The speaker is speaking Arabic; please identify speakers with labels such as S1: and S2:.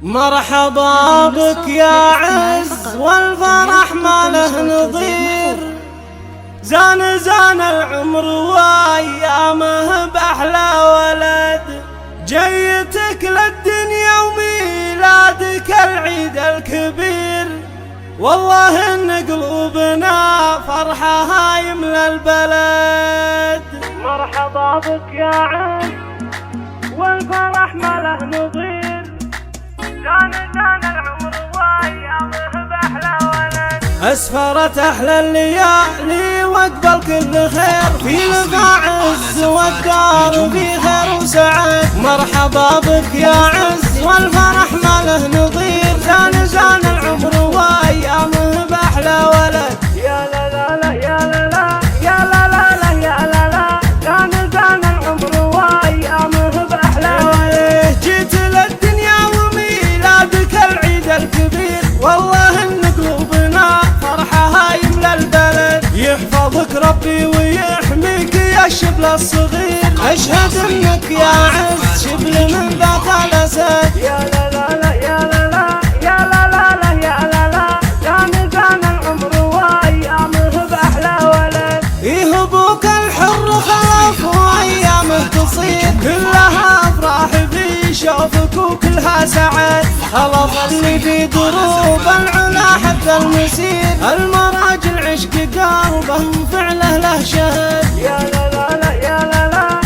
S1: مرحبا بك يا عز والفرح ما له نظير، زان العمر وايامه باحلى ولد، جيتك للدنيا وميلادك العيد الكبير، والله ان قلوبنا فرحة يملى البلد. مرحبا بك يا عز والفرح ما له نظير، زان العمر وايامه باحلى ولد، اسفرت احلى الليالي واقبل كل خير، في لقاء عز والدار في خير وسعد. مرحبا بك يا عز والفرح ما له نظير، زان العمر وايامه باحلى ولد. يا لا لا لا يا لا لا يا لا لا لا يا لا لا، زان العمر وايامه باحلى ولد، جيت للدنيا وميلادك العيد الكبير، والله ان قلوبنا فرحة يملى البلد، يحفظك ربي ويحميك يا شبل الصغير، اشهد انك يا عز شبل من ذات الاسد. يا لا لا لا يا لا لا يا لا لا لا يا لا لا، زان العمر وايامه باحلى ولد، يهبوك الحر خلف وايامه تصير، كلها افراح في شوفك وكلها سعد، خلف اللي في دروب العلا حتى المسير، المراجل عشق قلبه فعله له شهد. يا لا لا لا يا لا لا